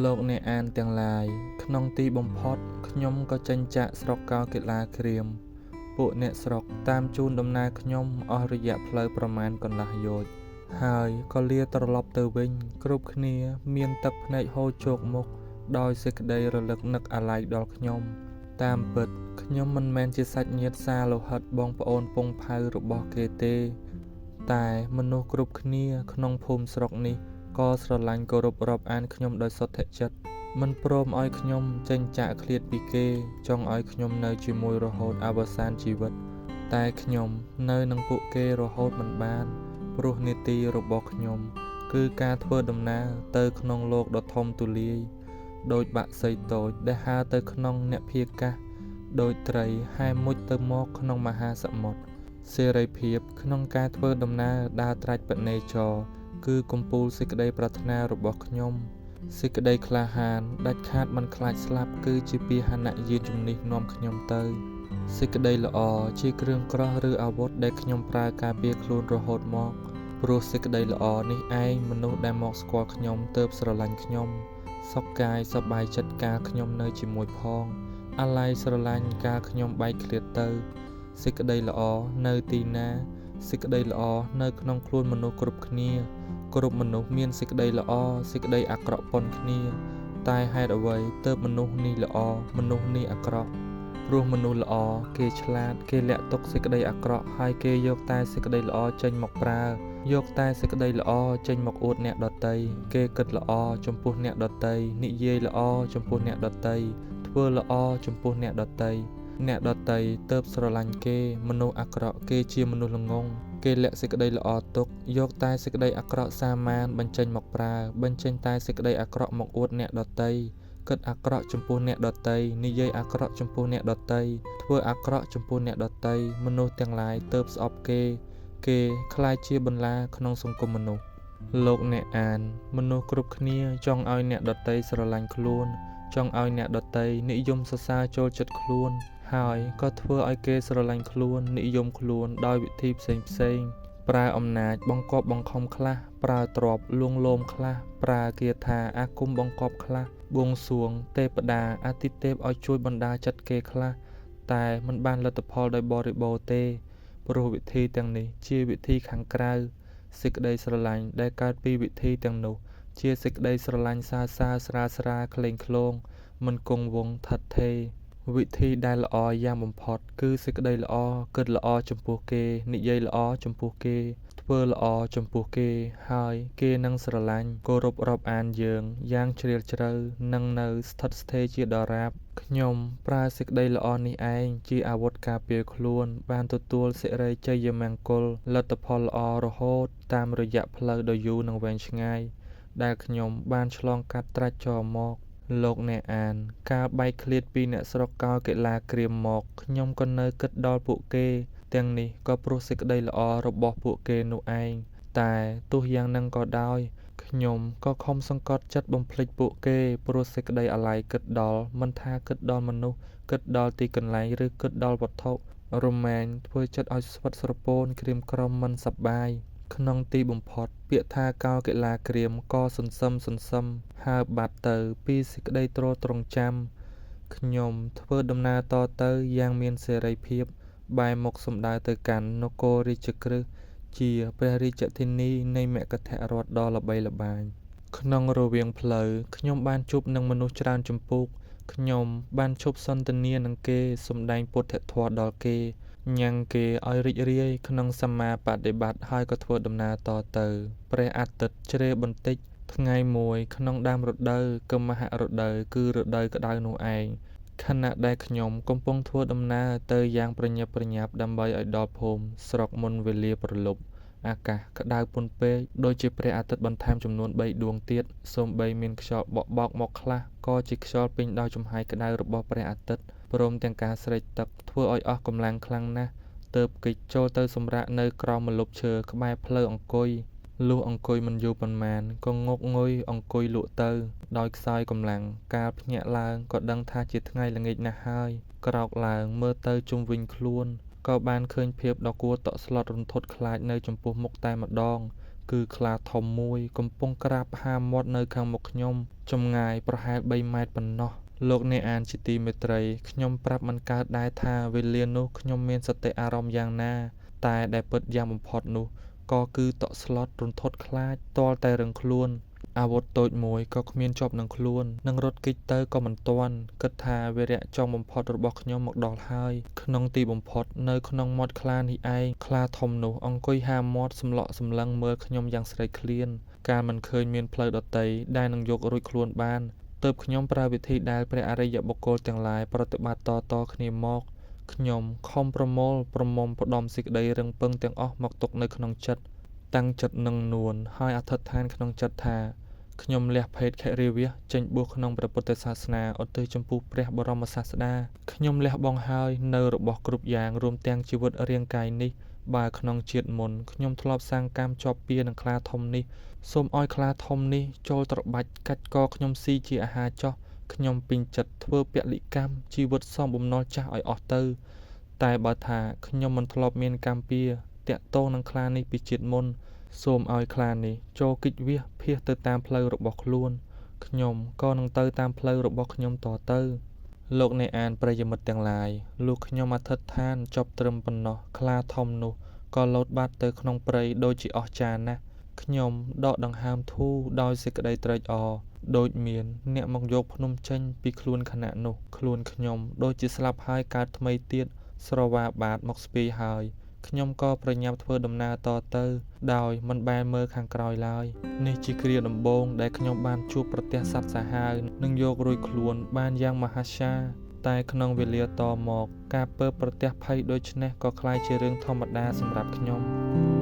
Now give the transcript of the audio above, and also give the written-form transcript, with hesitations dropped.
លោកអ្នកអានទាំងឡាយក្នុងទីបំផុតខ្ញុំក៏ចេញចាកស្រុកកោកេឡាក្រៀមពួកអ្នកស្រុកតាមជូនដំណើរខ្ញុំអស់រយៈផ្លូវប្រមាណកន្លះយោជន៍ហើយក៏លាត្រឡប់ទៅវិញគ្រប់គ្នាមានទឹកភ្នែកហូរជោកមុខដោយសេចក្តីរលឹកនឹកអាល័យដល់ខ្ញុំតាមពិតខ្ញុំមិនមែនជាសាច់ញាតិសាលោហិតបងប្អូនពងផៅរបស់គេទេតែមនុស្សគ្រប់គ្នាក្នុងភូមិស្រុកនេះក៏ស្រឡាញ់គោរពរាប់អានខ្ញុំដោយសុទ្ធចិត្តមិនព្រមឲ្យខ្ញុំចេញចាកឃ្លាតពីគេចង់ឲ្យខ្ញុំនៅជាមួយរហូតអវសានជីវិតតែខ្ញុំនៅនឹងពួកគេរហូតមិនបានព្រោះនីតិរបស់ខ្ញុំគឺការធ្វើដំណើរទៅក្នុងលោកដ៏ធំទូលាយដោយបាក់សីតូចដែលហើរទៅក្នុងអ្នកភាកាសដោយត្រីហែមុជទៅមកក្នុងមហាសមុទ្រសេរីភាពក្នុងការធ្វើដំណើរដើរត្រាច់បនេចរគឺកំពូលសេចក្តីប្រាថ្នារបស់ខ្ញុំសេចក្តីក្លាហានដាច់ខាតមិនខ្លាចស្លាប់គឺជាពាហនៈយានជំនិះនាំខ្ញុំទៅសេចក្តីល្អជាគ្រឿងក្រោះឬអាវុធដែលខ្ញុំប្រើការពារខ្លួនរហូតមកព្រោះសេចក្តីល្អនេះឯងមនុស្សដែលមកស្គាល់ខ្ញុំទើបស្រឡាញ់ខ្ញុំសុខកាយសប្បាយចិត្តការខ្ញុំនៅជាមួយផងអាល័យស្រឡាញ់ការខ្ញុំបែកឃ្លាតទៅសេចក្តីល្អនៅទីណាសេចក្តីល្អនៅក្នុងខ្លួនមនុស្សគ្រប់គ្នាគ្រប់មនុស្សមានសេចក្តីល្អសេចក្តីអាក្រក់ប៉ុនគ្នាតែហេតុអ្វីទើបមនុស្សនេះល្អមនុស្សនេះអាក្រក់ព្រោះមនុស្សល្អគេឆ្លាតគេលាក់ទុកសេចក្តីអាក្រក់ហើយគេយកតែសេចក្តីល្អចេញមកប្រើយកតែសេចក្តីល្អចេញមកអួតអ្នកដទៃគេគិតល្អចំពោះអ្នកដទៃនិយាយល្អចំពោះអ្នកដទៃធ្វើល្អចំពោះអ្នកដទៃអ្នកដទៃទើបស្រឡាញ់គេមនុស្សអាក្រក់គេជាមនុស្សល្ងង់គេលាក់សេចក្តីល្អទុកយកតែសេចក្តីអាក្រក់សាមានបញ្ចេញមកប្រើបញ្ចេញតែសេចក្តីអាក្រក់មកអួតអ្នកដទៃគិតអាក្រក់ចំពោះអ្នកដទៃនិយាយអាក្រក់ចំពោះអ្នកដទៃធ្វើអាក្រក់ចំពោះអ្នកដទៃមនុស្សទាំងឡាយទើបស្អប់គេខ្លាចជាបន្លាក្នុងសង្គមមនុស្សលោកអ្នកអានមនុស្សគ្រប់គ្នាចង់ឲ្យអ្នកដទៃស្រឡាញ់ខ្លួនចង់ឲ្យអ្នកដទៃនិយមសរសើរចូលចិត្តខ្លួនហើយក៏ធ្វើឲ្យគេស្រឡាញ់ខ្លួននិយមខ្លួនដោយវិធីផ្សេងប្រើអំណាចបង្កប់បង្ខំខ្លះប្រើទ្រព្យលួងលោមខ្លះប្រើគាថាអាគមបង្កប់ខ្លះបួងសួងទេពតាអាទិទេពឲ្យជួយបណ្ដាចិត្តគេខ្លះតែមិនបានលទ្ធផលដោយបរិបូរណ៍ទេព្រោះវិធីទាំងនេះជាវិធីខាងក្រៅសេចក្តីស្រឡាញ់ដែលកើតពីវិធីទាំងនោះជាសេចក្តីស្រឡាញ់សាស្រាក្លែងក្លងមិនគង់វង្សថិតថេរវិធីដែលល្អយ៉ាងបំផុតគឺសេចក្តីល្អគិតល្អចំពោះគេនិយាយល្អចំពោះគេធ្វើល្អចំពោះគេហើយគេនឹងស្រឡាញ់គោរពរាប់អានយើងយ៉ាងជ្រាលជ្រៅនឹងនៅស្ថិតស្ថេរជាដរាបខ្ញុំប្រើសេចក្តីល្អនេះឯងជាអាវុធការពារខ្លួនបានទទួលសិរីជ័យមង្គលលទ្ធផលល្អរហូតតាមរយៈផ្លូវដ៏យូរនិងវែងឆ្ងាយដែលខ្ញុំបានឆ្លងកាត់ត្រាច់ចរមកលោកអ្នកអានការបែកឃ្លាតពីអ្នកស្រុកកោកេឡាក្រៀមមកខ្ញុំក៏នៅគិតដល់ពួកគេទាំងនេះក៏ព្រោះសេចក្តីល្អរបស់ពួកគេនោះឯងតែទោះយ៉ាងនឹងក៏ដោយខ្ញុំក៏ខំសង្កត់ចិត្តបំភ្លេចពួកគេព្រោះសេចក្តីអាល័យគិតដល់មិនថាគិតដល់មនុស្សគិតដល់ទីកន្លែងឬគិតដល់វត្ថុរមែងធ្វើចិត្តឲ្យស្វិតស្រពោនក្រៀមក្រំមិនសប្បាយក្នុងទីបំផុតពាក្យថាកោកេឡាក្រៀមក៏សន្សឹមហើបបាត់ទៅពីសេចក្តីទ្រទ្រង់ចាំខ្ញុំធ្វើដំណើរតទៅយ៉ាងមានសេរីភាពបែរមុខសម្ដៅទៅកាន់នគររាជក្រឹសជាព្រះរាជធានីនៃមគធរដ្ឋដ៏ល្បីល្បាញក្នុងរវាងផ្លូវខ្ញុំបានជួបនឹងមនុស្សច្រើនចំពោះខ្ញុំបានឈប់សន្ទនានឹងគេសម្ដែងពុទ្ធធម៌ដល់គេញ៉ាំងគេឲ្យរីករាយក្នុងសម្មាបដិបត្តិហើយក៏ធ្វើដំណើរតទៅព្រះអាទិត្យជ្រេបន្តិចថ្ងៃមួយក្នុងដើមរដូវកមហរដូវគឺរដូវក្តៅនោះឯងខណៈដែលខ្ញុំកំពុងធ្វើដំណើរទៅយ៉ាងប្រញាប់ប្រញាប់ដើម្បីឲ្យដល់ភូមិស្រុកមុនវេលាព្រលប់អាកាសក្តៅពន់ពេកដូចជាព្រះអាទិត្យបន្ថែមចំនួន3ដួងទៀតសូម្បីមានខ្យល់បក់បោកមកខ្លះក៏ជាខ្យល់ពេញដោយចំហាយក្តៅរបស់ព្រះអាទិត្យព្រមទាំងការស្រេកទឹកធ្វើឲ្យអស់កម្លាំងខ្លាំងណាស់ទើបគេចចូលទៅសម្រាកនៅក្រោមម្លប់ឈើក្បែរផ្លូវអង្គុយលុះអង្គុយមិនយូរប៉ុន្មានក៏ងប់ងុយអង្គុយលក់ទៅដោយខ្សោយកម្លាំងកាលភ្ញាក់ឡើងក៏ដឹងថាជាថ្ងៃល្ងាចណាស់ហើយក្រោកឡើងមើលទៅជុំវិញខ្លួនក៏បានឃើញភាពដ៏គួរតក់ស្លុតរន្ធត់ខ្លាចនៅចំពោះមុខតែម្ដង គឺខ្លាធំមួយកំពុងក្រាបហាមាត់នៅខាងមុខខ្ញុំចម្ងាយប្រហែល3ម៉ែត្រប៉ុណ្ណោះលោកអ្នកអានជាទីមេត្រីខ្ញុំប្រាប់មិនកើតដែរថាវេលានោះខ្ញុំមានសតិអារម្មណ៍យ៉ាងណាតែដែលពិតយ៉ាងបំផុតនោះក៏គឺតក់ស្លុតរន្ធត់ខ្លាចទាល់តែរឹងខ្លួនអាវុធតូចមួយក៏គ្មានជាប់នឹងខ្លួននឹងរត់គេចទៅក៏មិនទាន់គិតថាវេរៈចុងបំផុតរបស់ខ្ញុំមកដល់ហើយក្នុងទីបំផុតនៅក្នុងមាត់ខ្លានេះឯងខ្លាធំនោះអង្គុយហាមាត់សម្លក់សម្លឹងមើលខ្ញុំយ៉ាងស្រេកឃ្លានកាលមិនឃើញមានផ្លូវដតីដែលនឹងយករួចខ្លួនបានទើបខ្ញុំប្រើវិធីដែលព្រះអរិយបុគ្គលទាំងឡាយប្រតិបត្តិតគ្នាមកខ្ញុំខំប្រមូលប្រមុំផ្ដំសេចក្តីរឹងពឹងទាំងអស់មកទុកនៅក្នុងចិត្តតាំងចិត្តនឹងនួនហើយអធិដ្ឋានក្នុងចិត្តថាខ្ញុំលះភេទខរិវាសចេញបួសក្នុងព្រះពុទ្ធសាសនាឧទ្ទិសចំពោះព្រះបរមសាស្តាខ្ញុំលះបង់ហើយនៅរបស់គ្រប់យ៉ាងរួមទាំងជីវិតរាងកាយនេះបើក្នុងជាតិមុនខ្ញុំធ្លាប់សាងកម្មជាប់ពៀនឹងខ្លាធំនេះសូមឲ្យខ្លាធំនេះចូលត្របាច់កាច់កខ្ញុំស៊ីជាអាហារចោះខ្ញុំពេញចិត្តធ្វើពលិកម្មជីវិតសំបំណុលចាស់ឲ្យអស់ទៅតែបើថាខ្ញុំមិនធ្លាប់មានកម្មពៀតាក់ទងនឹងខ្លានេះពីជាតិមុនសូមឲ្យខ្លានេះចូលកិច្ចវាសភៀសទៅតាមផ្លូវរបស់ខ្លួនខ្ញុំក៏នឹងទៅតាមផ្លូវរបស់ខ្ញុំតទៅលោកអ្នកអានប្រិយមិត្តទាំងឡាយលុះខ្ញុំអធិដ្ឋានចប់ត្រឹមប៉ុណ្ណោះខ្លាធំនោះក៏លោតបាត់ទៅក្នុងព្រៃដូចជាអស្ចារ្យណាស់ខ្ញុំដកដង្ហើមធូរដោយសេចក្តីត្រេកអរដូចមានអ្នកមកយកភ្នំចេញពីខ្លួនខណៈនោះខ្លួនខ្ញុំដូចជាស្លាប់ហើយកើតថ្មីទៀតស្រវាបាតមកស្ពាយហើយខ្ញុំក៏ប្រញាប់ធ្វើដំណើរតទៅដោយមិនបែរមើលខាងក្រោយឡើយនេះជាគ្រាដំបូងដែលខ្ញុំបានជួបប្រទះសត្វសាហាវនិងយករួចខ្លួនបានយ៉ាងមហាសាលតែក្នុងវេលាតមកការពើប្រទះភ័យដូចនេះក៏คล้ายជារឿងធម្មតាសម្រាប់ខ្ញុំ